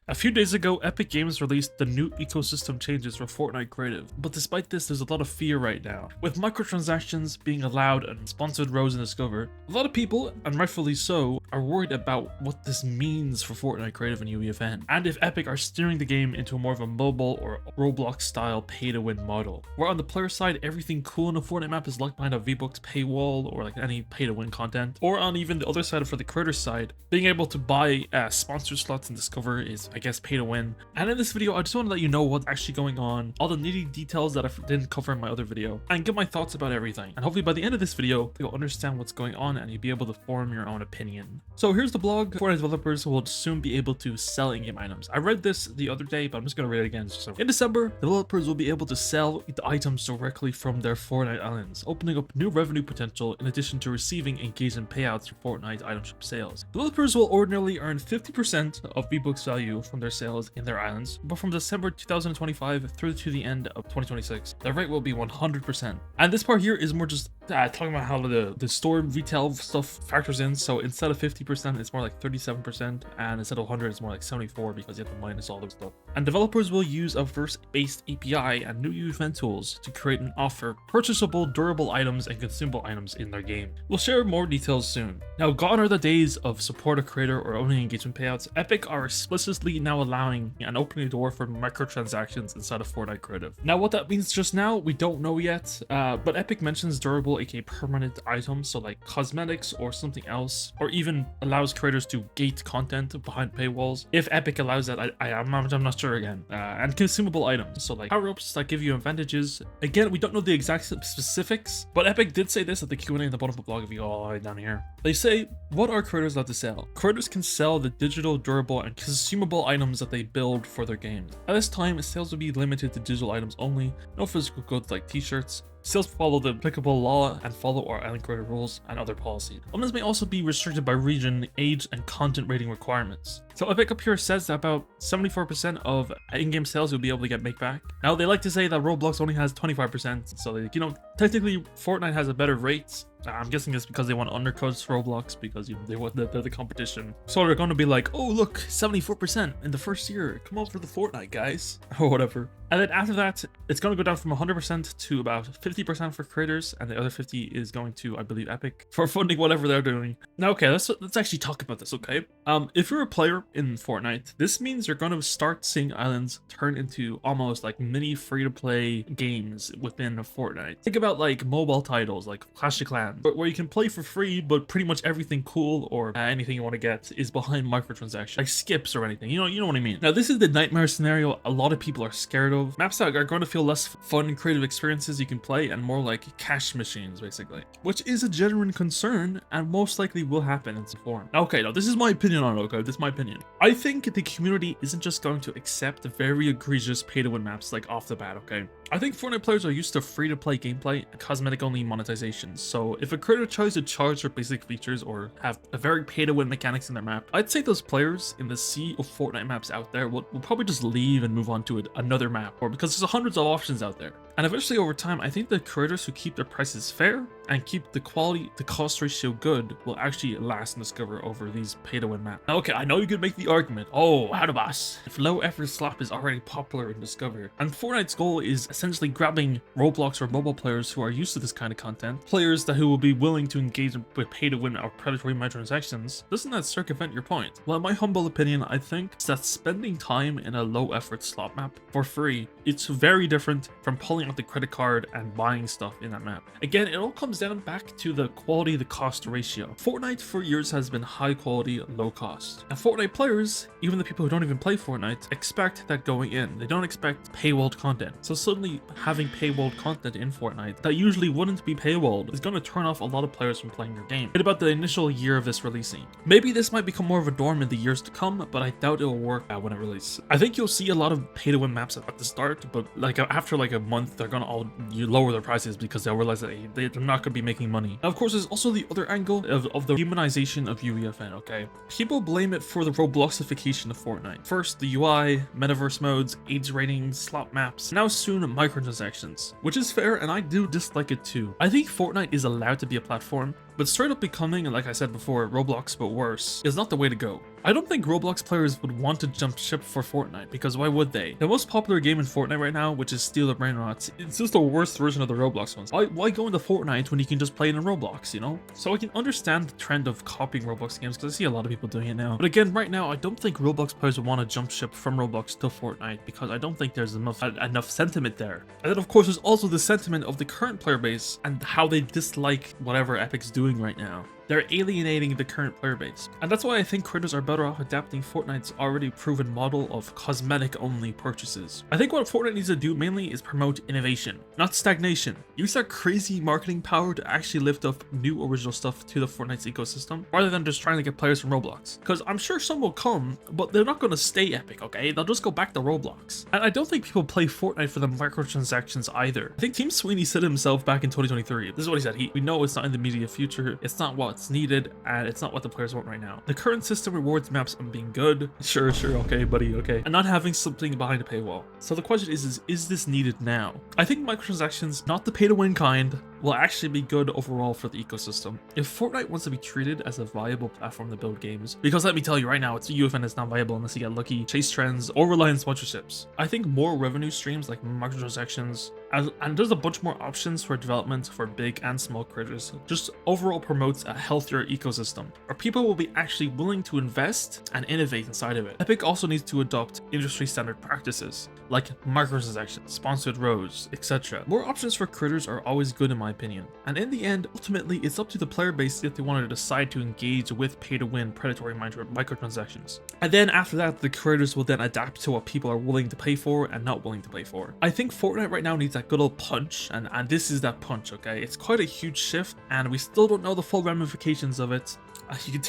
A few days ago, Epic Games released the new ecosystem changes for Fortnite Creative, but despite this, there's a lot of fear right now. With microtransactions being allowed and sponsored rows in Discover, a lot of people, and rightfully so, are worried about what this means for Fortnite Creative and UEFN, and if Epic are steering the game into more of a mobile or Roblox-style pay-to-win model, where on the player side, everything cool in a Fortnite map is locked behind a V-Bucks paywall or like any pay-to-win content, or on even the other side for the creator side, being able to buy sponsored slots in Discover is, I guess, pay to win. And in this video, I just want to let you know what's actually going on, all the nitty details that I didn't cover in my other video, and give my thoughts about everything. And hopefully by the end of this video, you'll understand what's going on and you'll be able to form your own opinion. So here's the blog. Fortnite developers will soon be able to sell in-game items. I read this the other day, but I'm just going to read it again. So in December, developers will be able to sell the items directly from their Fortnite islands, opening up new revenue potential in addition to receiving engagement payouts for Fortnite item shop sales. Developers will ordinarily earn 50% of V-Bucks value from their sales in their islands, but from December 2025 through to the end of 2026, the rate will be 100%. And this part here is more just talking about how the store retail stuff factors in. So instead of 50%, it's more like 37%, and instead of 100, it's more like 74 because you have to minus all those stuff. And developers will use a verse-based API and new UEFN tools to create and offer purchasable, durable items and consumable items in their game. We'll share more details soon. Now, gone are the days of support a creator or owning engagement payouts. Epic are explicitly now allowing and opening the door for microtransactions inside of Fortnite Creative. Now, what that means just now, we don't know yet, but Epic mentions durable, aka permanent items, so like cosmetics or something else, or even allows creators to gate content behind paywalls. If Epic allows that, I'm not sure again. And consumable items, so like power-ups that give you advantages. Again, we don't know the exact specifics, but Epic did say this at the Q&A in the bottom of the blog if you go all the way down here. They say, what are creators allowed to sell? Creators can sell the digital, durable, and consumable items that they build for their games. At this time, sales will be limited to digital items only, no physical goods like t-shirts. Sales follow the applicable law and follow our island creator rules and other policies. Items may also be restricted by region, age, and content rating requirements. So Epic up here says that about 74% of in-game sales you'll be able to get make back. Now, they like to say that Roblox only has 25%, so they, technically Fortnite has a better rate. I'm guessing it's because they want to undercut Roblox because they're the competition. So they're going to be like, oh look, 74% in the first year. Come on for the Fortnite, guys, or whatever. And then after that, it's going to go down from 100% to about 50% for creators, and the other 50 is going to, I believe, Epic for funding whatever they're doing. Now, okay, let's actually talk about this, okay? If you're a player in Fortnite, this means you're going to start seeing islands turn into almost like mini free-to-play games within Fortnite. Think about like mobile titles like Clash of Clans, where you can play for free, but pretty much everything cool or anything you want to get is behind microtransactions, like skips or anything. You know what I mean? Now, this is the nightmare scenario a lot of people are scared of. Maps that are going to feel less fun and creative experiences you can play and more like cash machines, basically, which is a genuine concern and most likely will happen in some form. Okay, now this is my opinion on it, okay? This is my opinion. I think the community isn't just going to accept very egregious pay-to-win maps like off the bat, okay? I think Fortnite players are used to free-to-play gameplay and cosmetic-only monetization, so if a creator tries to charge for basic features or have a very pay-to-win mechanics in their map, I'd say those players in the sea of Fortnite maps out there will probably just leave and move on to another map, or because there's hundreds of options out there. And eventually over time, I think the creators who keep their prices fair and keep the quality to cost ratio good will actually last and discover over these pay-to-win maps. Now, okay, I know you could make the argument, oh, Howtwoboss, if low effort slap is already popular in Discover, and Fortnite's goal is essentially grabbing Roblox or mobile players who are used to this kind of content, players who will be willing to engage with pay-to-win or predatory microtransactions, doesn't that circumvent your point? Well, in my humble opinion, I think that spending time in a low effort slot map for free, it's very different from pulling out the credit card and buying stuff in that map. Again, it all comes down back to the quality to cost ratio. Fortnite for years has been high quality, low cost. And Fortnite players, even the people who don't even play Fortnite, expect that going in. They don't expect paywalled content. So suddenly having paywalled content in Fortnite that usually wouldn't be paywalled is going to turn off a lot of players from playing your game. It's about the initial year of this releasing. Maybe this might become more of a norm in the years to come, but I doubt it will work out when it releases. I think you'll see a lot of pay-to-win maps at the start, but like after like a month, they're gonna all lower their prices because they'll realize that they're not gonna be making money. Now, of course, there's also the other angle of the humanization of UEFN, okay? People blame it for the Robloxification of Fortnite. First, the UI, metaverse modes, age ratings, slot maps, now soon microtransactions, which is fair, and I do dislike it too. I think Fortnite is allowed to be a platform But straight up becoming, like I said before, Roblox but worse is not the way to go. I don't think Roblox players would want to jump ship for Fortnite, because why would they? The most popular game in Fortnite right now, which is Steal the Brainrots, it's just the worst version of the Roblox ones. Why go into Fortnite when you can just play it in Roblox, you know? So I can understand the trend of copying Roblox games, because I see a lot of people doing it now. But again, right now, I don't think Roblox players would want to jump ship from Roblox to Fortnite, because I don't think there's enough sentiment there. And then of course, there's also the sentiment of the current player base and how they dislike whatever Epic's doing right now. They're alienating the current player base. And that's why I think creators are better off adapting Fortnite's already proven model of cosmetic-only purchases. I think what Fortnite needs to do mainly is promote innovation, not stagnation. Use that crazy marketing power to actually lift up new original stuff to the Fortnite's ecosystem, rather than just trying to get players from Roblox. Because I'm sure some will come, but they're not going to stay Epic, okay? They'll just go back to Roblox. And I don't think people play Fortnite for the microtransactions either. I think Team Sweeney said himself back in 2023. This is what he said. We know it's not in the immediate future. It's not what's needed, and it's not what the players want right now. The current system rewards maps on being good. Sure, okay, buddy, okay. And not having something behind a paywall. So the question is this needed now? I think microtransactions, not the pay-to-win kind, will actually be good overall for the ecosystem. If Fortnite wants to be treated as a viable platform to build games, because let me tell you right now, it's UEFN is not viable unless you get lucky, chase trends, or rely on sponsorships. I think more revenue streams like microtransactions, and there's a bunch more options for development for big and small creators, just overall promotes a healthier ecosystem, where people will be actually willing to invest and innovate inside of it. Epic also needs to adopt industry standard practices, like microtransactions, sponsored rows, etc. More options for creators are always good in my opinion, and in the end, ultimately, it's up to the player base if they want to decide to engage with pay-to-win predatory microtransactions. And then after that, the creators will then adapt to what people are willing to pay for and not willing to pay for. I think Fortnite right now needs that good old punch, and this is that punch, okay? It's quite a huge shift, and we still don't know the full ramifications of it. You can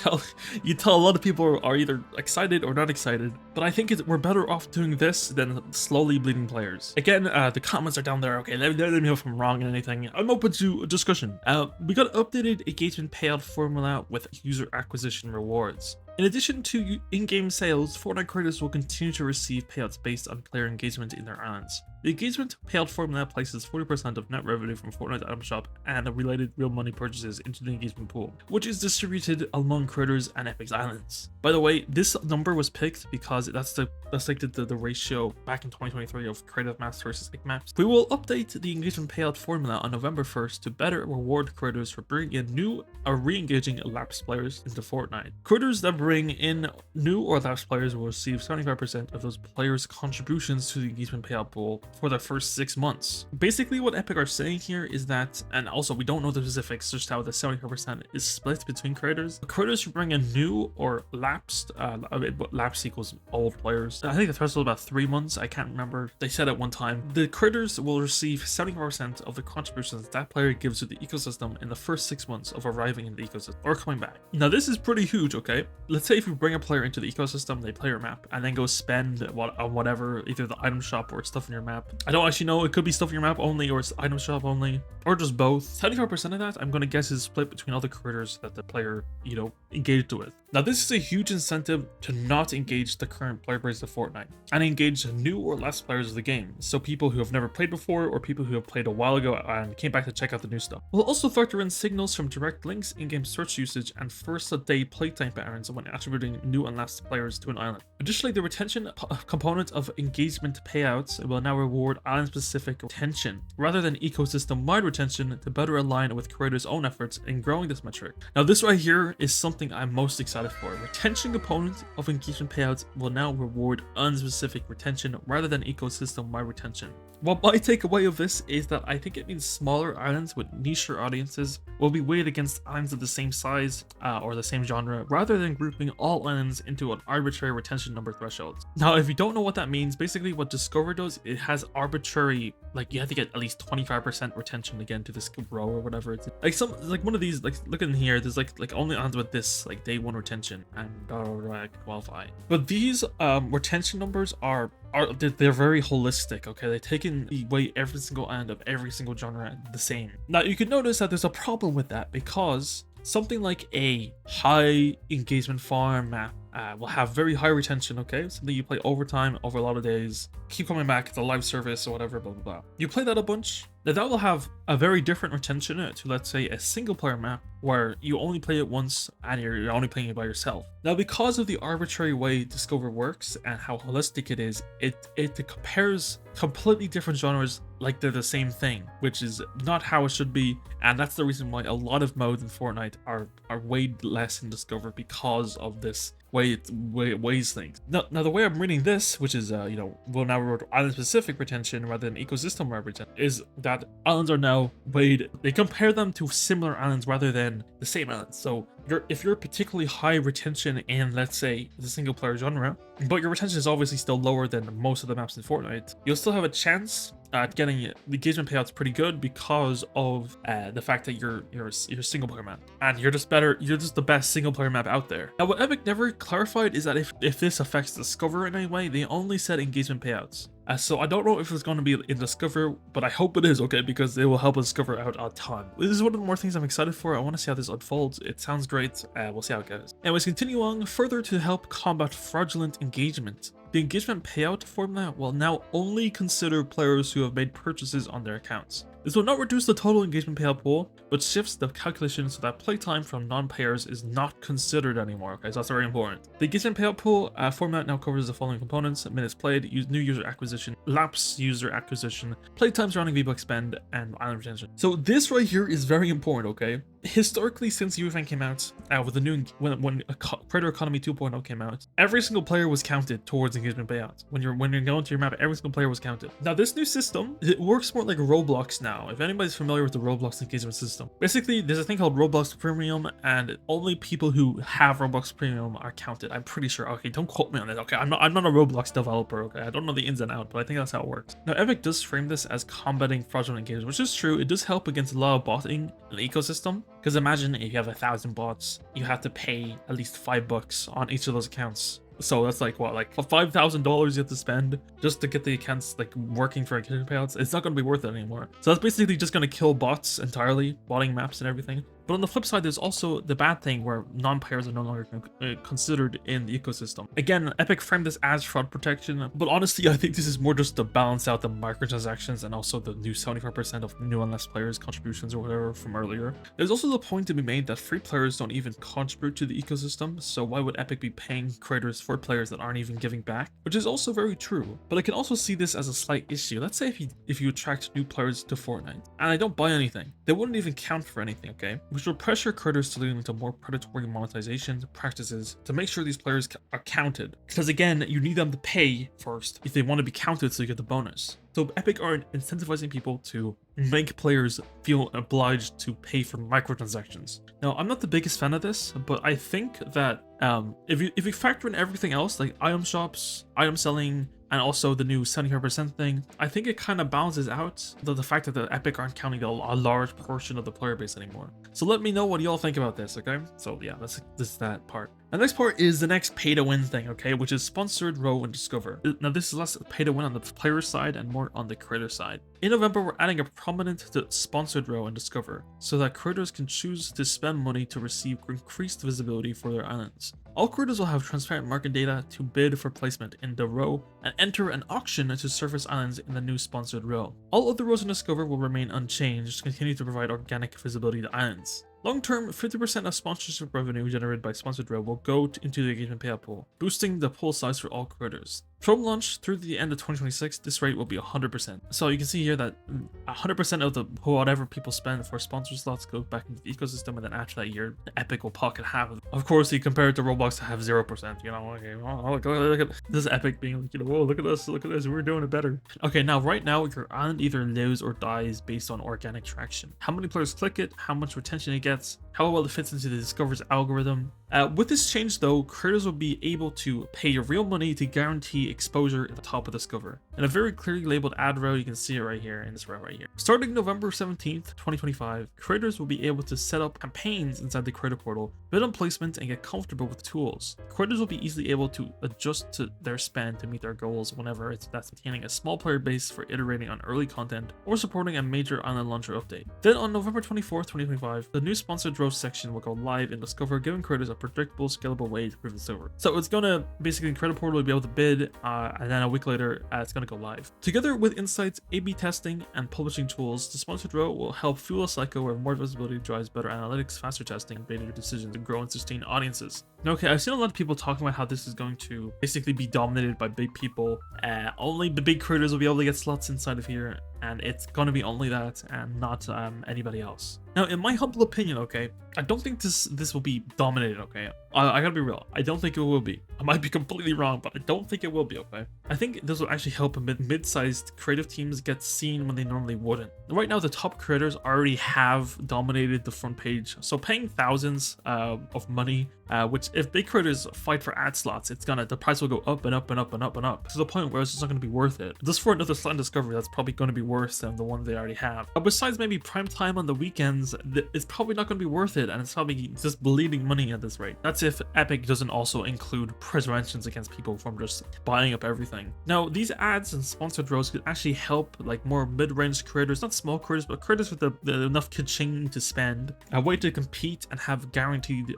tell a lot of people are either excited or not excited, but I think we're better off doing this than slowly bleeding players. Again, the comments are down there. Okay, let me know if I'm wrong in anything. I'm open to a discussion. We got updated engagement payout formula with user acquisition rewards. In addition to in-game sales, Fortnite creators will continue to receive payouts based on player engagement in their islands. The engagement payout formula places 40% of net revenue from Fortnite item shop and related real money purchases into the engagement pool, which is distributed among creators and Epic's islands. By the way, this number was picked because that's like the ratio back in 2023 of creative maps versus big maps. We will update the engagement payout formula on November 1st to better reward creators for bringing in new or re-engaging lapsed players into Fortnite. Creators that bring in new or lapsed players will receive 75% of those players' contributions to the engagement payout pool for their first 6 months. Basically, what Epic are saying here is that, and also we don't know the specifics, just how the 75% is split between creators. Creators who bring in new or lapsed, lapsed equals old players. I think the threshold is about 3 months. I can't remember. They said at one time. The creators will receive 75% of the contributions that player gives to the ecosystem in the first 6 months of arriving in the ecosystem or coming back. Now, this is pretty huge, okay? Let's say if you bring a player into the ecosystem, they play your map, and then go spend on whatever, either the item shop or stuff in your map. I don't actually know. It could be stuff in your map only, or it's item shop only, or just both. 75% of that, I'm going to guess, is split between all the creators that the player, engaged with. Now, this is a huge incentive to not engage the current player base of Fortnite and engage new or less players of the game. So people who have never played before, or people who have played a while ago and came back to check out the new stuff. We'll also factor in signals from direct links, in-game search usage, and first-a-day playtime patterns when attributing new and lapsed players to an island. Additionally, the retention component of engagement payouts will now reward island-specific retention rather than ecosystem-wide retention to better align with creators' own efforts in growing this metric. Now, this right here is something I'm most excited for. Retention component of engagement payouts will now reward unspecific retention rather than ecosystem-wide retention. What my takeaway of this is that I think it means smaller islands with nicher audiences will be weighed against islands of the same size or the same genre, rather than grouping all islands into an arbitrary retention number threshold. Now, if you don't know what that means, basically what Discover does, it has arbitrary, like you have to get at least 25% retention again to this row or whatever. It's like one of these, like look in here, there's like only islands with this like day 1 retention and qualify. But these retention numbers they're very holistic, okay? They take in away every single island of every single genre the same. Now, you can notice that there's a problem with that, because something like a high engagement farm map will have very high retention, okay? Something you play over time, over a lot of days, keep coming back, it's a live service or whatever, blah, blah, blah. You play that a bunch, now that will have a very different retention to, let's say, a single player map where you only play it once and you're only playing it by yourself. Now, because of the arbitrary way Discover works and how holistic it is, it compares completely different genres like they're the same thing, which is not how it should be, and that's the reason why a lot of modes in Fortnite are way less in Discover, because of this way it weighs things. Now the way I'm reading this, which is will now reward island specific retention rather than ecosystem retention, is that islands are now weighed. They compare them to similar islands rather than the same islands. So if you're particularly high retention in, let's say, the single player genre, but your retention is obviously still lower than most of the maps in Fortnite, you'll still have a chance at getting the engagement payouts pretty good because of the fact that you're a single player map and you're just the best single player map out there. Now, what Epic never clarified is that if this affects Discover in any way. They only said engagement payouts. So I don't know if it's going to be in Discover, but I hope it is, okay, because it will help us Discover out a ton. This is one of the more things I'm excited for. I want to see how this unfolds. It sounds great. We'll see how it goes. Anyways, continue on further to help combat fraudulent engagement. The engagement payout formula will now only consider players who have made purchases on their accounts. This will not reduce the total engagement payout pool, but shifts the calculation so that playtime from non-payers is not considered anymore. Okay, so that's very important. The engagement payout pool format now covers the following components: minutes played, new user acquisition, lapse user acquisition, playtime surrounding V-Bucks spend, and island retention. So this right here is very important, okay? Historically, since UEFN came out, with the new when Creator Economy 2.0 came out, every single player was counted towards engagement payouts. When you're going to your map, every single player was counted. Now this new system, it works more like Roblox now. If anybody's familiar with the Roblox engagement system, basically there's a thing called Roblox Premium, and only people who have Roblox Premium are counted. I'm pretty sure. Okay, don't quote me on it. Okay, I'm not a Roblox developer. Okay, I don't know the ins and outs, but I think that's how it works. Now Epic does frame this as combating fraudulent engagement, which is true. It does help against a lot of botting in the ecosystem. Because imagine if you have 1,000 bots, you have to pay at least $5 on each of those accounts. So that's like what, like $5,000 you have to spend just to get the accounts like working for engagement payouts. It's not going to be worth it anymore. So that's basically just going to kill bots entirely, botting maps and everything. But on the flip side, there's also the bad thing where non-players are no longer considered in the ecosystem. Again, Epic framed this as fraud protection, but honestly, I think this is more just to balance out the microtransactions and also the new 75% of new and less players contributions or whatever from earlier. There's also the point to be made that free players don't even contribute to the ecosystem, so why would Epic be paying creators for players that aren't even giving back? Which is also very true, but I can also see this as a slight issue. Let's say if you attract new players to Fortnite and they don't buy anything, they wouldn't even count for anything, okay? Which will pressure creators to lean into more predatory monetization practices to make sure these players are counted. Because again, you need them to pay first if they want to be counted so you get the bonus. So Epic are incentivizing people to make players feel obliged to pay for microtransactions. Now, I'm not the biggest fan of this, but I think that if you factor in everything else, like item shops, item selling, and also the new 75% thing, I think it kind of balances out the fact that the Epic aren't counting a large portion of the player base anymore. So let me know what y'all think about this, okay? So yeah, this is that part. The next part is the next pay-to-win thing, okay, which is sponsored row and discover. Now this is less pay-to-win on the player side and more on the creator side. In November, we're adding a prominent sponsored row and discover, so that creators can choose to spend money to receive increased visibility for their islands. All creators will have transparent market data to bid for placement in the row and enter an auction to surface islands in the new sponsored row. All other rows in Discover will remain unchanged to continue to provide organic visibility to islands. Long term, 50% of sponsorship revenue generated by sponsored row will go into the engagement payout pool, boosting the pool size for all creators. From launch through the end of 2026, this rate will be 100%. So you can see here that 100% of the whatever people spend for sponsor slots goes back into the ecosystem, and then after that year, Epic will pocket half of it. Of course, you compare it to Roblox to have 0%, you know, okay, oh, look at this Epic being like, you know, oh, look at us, we're doing it better. Okay, now right now, your island either lives or dies based on organic traction. How many players click it, how much retention it gets, how well it fits into the Discover's algorithm. With this change though, creators will be able to pay real money to guarantee exposure at the top of Discover. In a very clearly labeled ad row, you can see it right here in this row right here. Starting November 17th, 2025, creators will be able to set up campaigns inside the creator portal, bid on placement, and get comfortable with tools. Creators will be easily able to adjust to their spend to meet their goals whenever that's maintaining a small player base for iterating on early content or supporting a major island launcher update. Then on November 24th, 2025, the new sponsored row section will go live in Discover, giving creators a predictable, scalable way to prove Discover. So it's gonna basically, creator portal will be able to bid and then a week later, it's going to go live. Together with insights, A/B testing, and publishing tools, the sponsored row will help fuel a cycle where more visibility drives better analytics, faster testing, better decisions, and grow and sustain audiences. Now, okay, I've seen a lot of people talking about how this is going to basically be dominated by big people. Only the big creators will be able to get slots inside of here, and it's going to be only that and not anybody else. Now, in my humble opinion, okay, I don't think this will be dominated, okay? I gotta be real. I don't think it will be. I might be completely wrong, but I don't think it will be, okay? I think this will actually help mid-sized creative teams get seen when they normally wouldn't. Right now, the top creators already have dominated the front page, so paying thousands of money, which if big creators fight for ad slots, the price will go up and up and up and up and up to the point where it's just not going to be worth it. Just for another slot in discovery, that's probably going to be worse than the one they already have. Besides maybe prime time on the weekends, it's probably not going to be worth it, and it's probably just bleeding money at this rate. That's if Epic doesn't also include preventions against people from just buying up everything. Now, these ads and sponsored rows could actually help like more mid-range creators, not small creators, but creators with enough ka-ching to spend, a way to compete and have guaranteed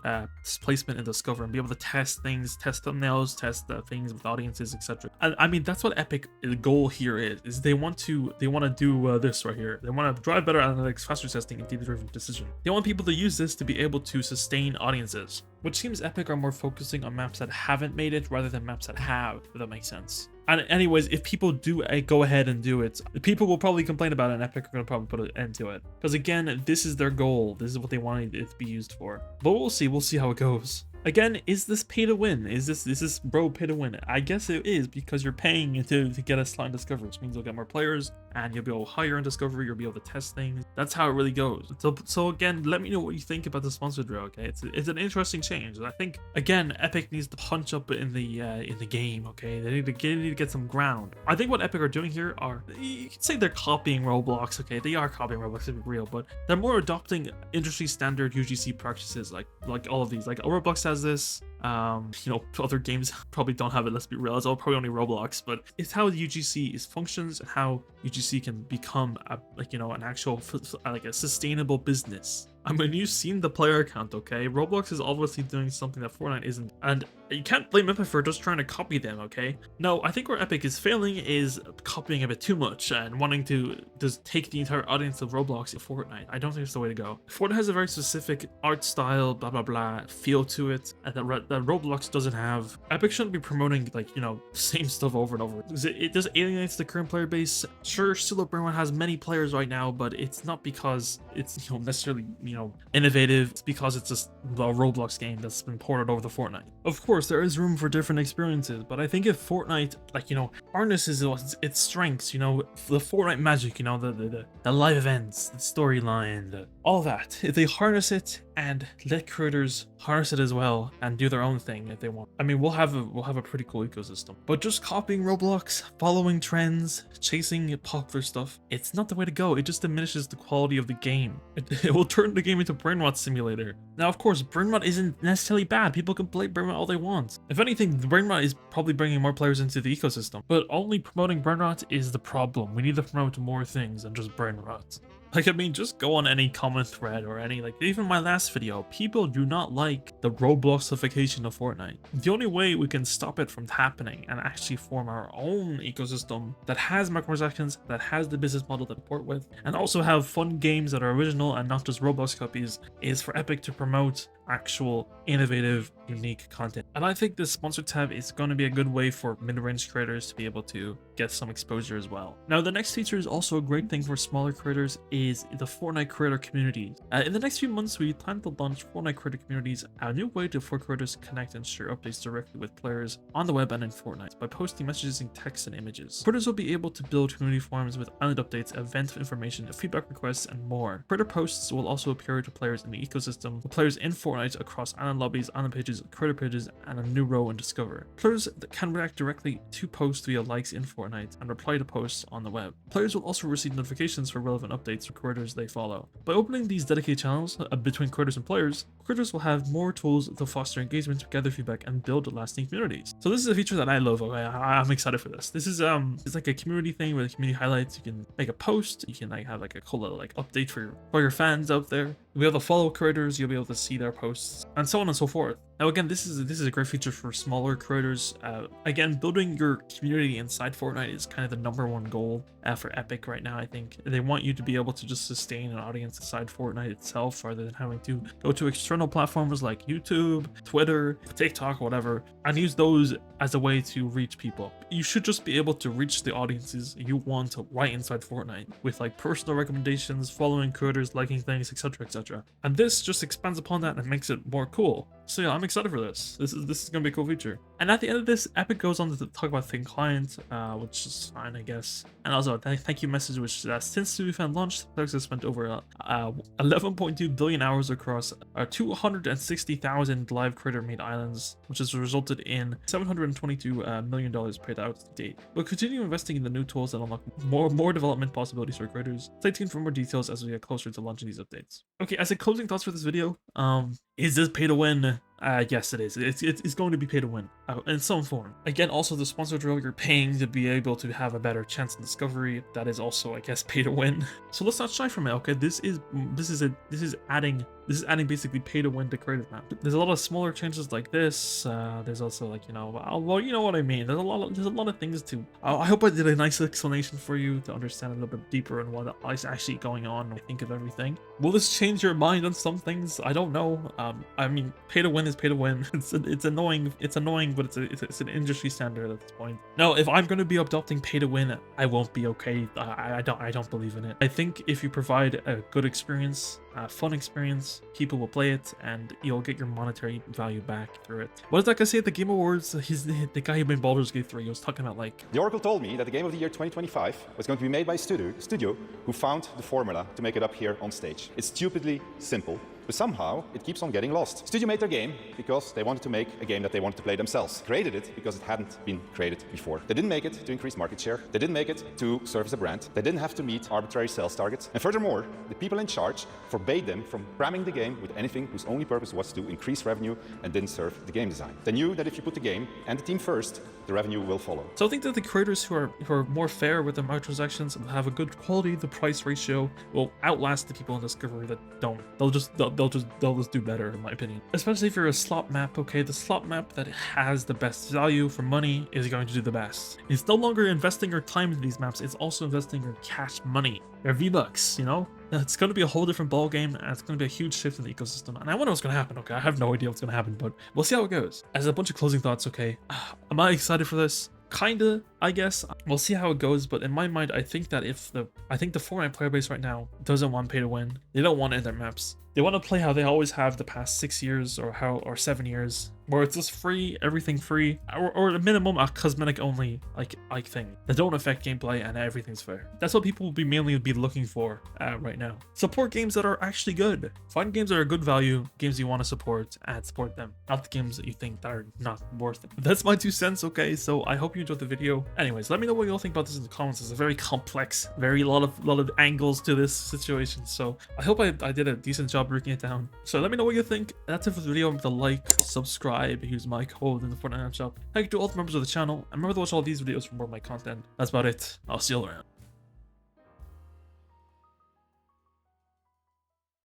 placement in Discover and be able to test things, test thumbnails, test things with audiences, etc. And I mean, that's what Epic goal here is they want to do this right here. They want to drive better analytics, faster testing, and data-driven decision. They want people to use this to be able to sustain audiences, which seems Epic are more focusing on maps that haven't made it rather than maps that have, if that makes sense. And anyways, if people do go ahead and do it, people will probably complain about it, and Epic are going to probably put an end to it. Because again, this is their goal. This is what they wanted it to be used for. But we'll see. We'll see how it goes. Again, is this pay to win? Is this bro pay to win? I guess it is, because you're paying to get a slot in Discovery, which means you'll get more players and you'll be able to hire in Discovery, you'll be able to test things. That's how it really goes. So again, let me know what you think about the sponsored row, okay? It's an interesting change. And I think, again, Epic needs to punch up in the game, okay? They need to get some ground. I think what Epic are doing here are, you could say they're copying Roblox, okay? They are copying Roblox, to be real, but they're more adopting industry standard UGC practices, like all of these. Like Roblox has this, you know, other games probably don't have it, let's be real. It's all probably only Roblox, but it's how the UGC is functions and how UGC can become an actual like a sustainable business. I mean, you've seen the player count, okay? Roblox is obviously doing something that Fortnite isn't, and you can't blame Epic for just trying to copy them, okay? No, I think where Epic is failing is copying a bit too much and wanting to just take the entire audience of Roblox to Fortnite. I don't think it's the way to go. Fortnite has a very specific art style, blah blah blah, feel to it, and that Roblox doesn't have. Epic shouldn't be promoting, like, you know, same stuff over and over. It just alienates the current player base. Sure, Still Brainrot has many players right now, but it's not because it's, you know, necessarily, you know, innovative. It's because it's just a Roblox game that's been ported over to Fortnite. Of course, there is room for different experiences, but I think if Fortnite, like, you know, harnesses its strengths, you know, the Fortnite magic, you know, the live events, the storyline, all that, if they harness it and let creators harness it as well and do their own thing if they want, I mean, we'll have a pretty cool ecosystem. But just copying Roblox, following trends, chasing popular stuff, it's not the way to go. It just diminishes the quality of the game. It will turn the game into Brainrot Simulator. Now, of course, Brainrot isn't necessarily bad. People can play Brainrot all they want. If anything, the Brainrot is probably bringing more players into the ecosystem. But only promoting Brainrot is the problem. We need to promote more things than just Brainrot. Like, I mean, just go on any comment thread or any, like, even my last video, people do not like the Robloxification of Fortnite. The only way we can stop it from happening and actually form our own ecosystem that has microtransactions, that has the business model that port with, and also have fun games that are original and not just Roblox copies, is for Epic to promote actual innovative, unique content. And I think this sponsored tab is going to be a good way for mid-range creators to be able to get some exposure as well. Now, the next feature is also a great thing for smaller creators, is the Fortnite creator communities. In the next few months, we plan to launch Fortnite creator communities, a new way for creators to connect and share updates directly with players on the web and in Fortnite by posting messages in text and images. Creators will be able to build community forums with island updates, event information, feedback requests, and more. Creator posts will also appear to players in the ecosystem, the players in Fortnite across island lobbies, island pages, creator pages, and a new row in Discover. Players can react directly to posts via likes in Fortnite and reply to posts on the web. Players will also receive notifications for relevant updates for creators they follow. By opening these dedicated channels between creators and players, creators will have more tools to foster engagement, gather feedback, and build lasting communities. So this is a feature that I love. Okay, I'm excited for this. This is it's like a community thing with community highlights. You can make a post. You can like have like a cool little like update for your fans out there. You'll be able to follow creators. You'll be able to see their posts and so on and so forth. Now again, this is a great feature for smaller creators. Again, building your community inside Fortnite is kind of the #1 goal for Epic right now. I think they want you to be able to just sustain an audience inside Fortnite itself rather than having to go to external platforms like YouTube, Twitter, TikTok, whatever, and use those as a way to reach people. You should just be able to reach the audiences you want right inside Fortnite with like personal recommendations, following creators, liking things, etc, etc. And this just expands upon that and makes it more cool. So yeah, I'm excited for this. This is gonna be a cool feature. And at the end of this, Epic goes on to talk about Thin Client, which is fine, I guess. And also a thank you message, which since UEFN launched, players have spent over 11.2 billion hours across 260,000 live creator-made islands, which has resulted in $722 million paid out to date. We'll continue investing in the new tools that unlock more development possibilities for creators. Stay tuned for more details as we get closer to launching these updates. Okay, as a closing thoughts for this video, is this pay to win? Yes, it is. It's going to be pay to win in some form. Again, also the sponsor drill, you're paying to be able to have a better chance in discovery. That is also, I guess, pay to win. So let's not shy from it. Okay, this is adding basically pay to win to creative map. There's a lot of smaller changes like this. There's also like, you know, well, you know what I mean. There's a lot of things to. I hope I did a nice explanation for you to understand a little bit deeper on what is actually going on. I think of everything. Will this change your mind on some things? I don't know. I mean, pay to win is pay to win. It's annoying. It's annoying, but it's an industry standard at this point. Now, if I'm going to be adopting pay to win, I won't be okay. I don't believe in it. I think if you provide a good experience, a fun experience, people will play it, and you'll get your monetary value back through it. What did that guy say at the Game Awards? The guy who made Baldur's Gate 3. He was talking about like, the Oracle told me that the game of the year 2025 was going to be made by a studio who found the formula to make it up here on stage. It's stupidly simple, but somehow it keeps on getting lost. Studio made their game because they wanted to make a game that they wanted to play themselves. Created it because it hadn't been created before. They didn't make it to increase market share. They didn't make it to serve as a brand. They didn't have to meet arbitrary sales targets. And furthermore, the people in charge forbade them from cramming the game with anything whose only purpose was to increase revenue and didn't serve the game design. They knew that if you put the game and the team first, the revenue will follow. So I think that the creators who are more fair with their microtransactions and have a good quality to price ratio will outlast the people in Discovery that don't. They'll just do better, in my opinion. Especially if you're a slot map. Okay, the slot map that has the best value for money is going to do the best. It's no longer investing your time in these maps, it's also investing your cash money, your V-Bucks, you know? It's going to be a whole different ball game, and it's going to be a huge shift in the ecosystem. And I wonder what's going to happen. Okay, I have no idea what's going to happen, but we'll see how it goes. As a bunch of closing thoughts, okay, am I excited for this? Kinda, I guess. We'll see how it goes, but in my mind, I think that the Fortnite player base right now doesn't want pay to win. They don't want it in their maps. They want to play how they always have the past 6 years or 7 years, where it's just free, everything free, or at minimum a cosmetic only like thing that don't affect gameplay and everything's fair. That's what people will be mainly looking for right now. Support games that are actually good. Find games that are good value, games you want to support, and support them, not the games that you think that are not worth it. That's my 2 cents. Okay, so I hope you enjoyed the video. Anyways, let me know what you all think about this in the comments. It's a very complex, lot of angles to this situation. So I hope I did a decent job breaking it down. So let me know what you think. That's it for the video. Remember to like, subscribe, use my code in the Fortnite app shop. Thank you to all the members of the channel. And remember to watch all these videos for more of my content. That's about it. I'll see you all around.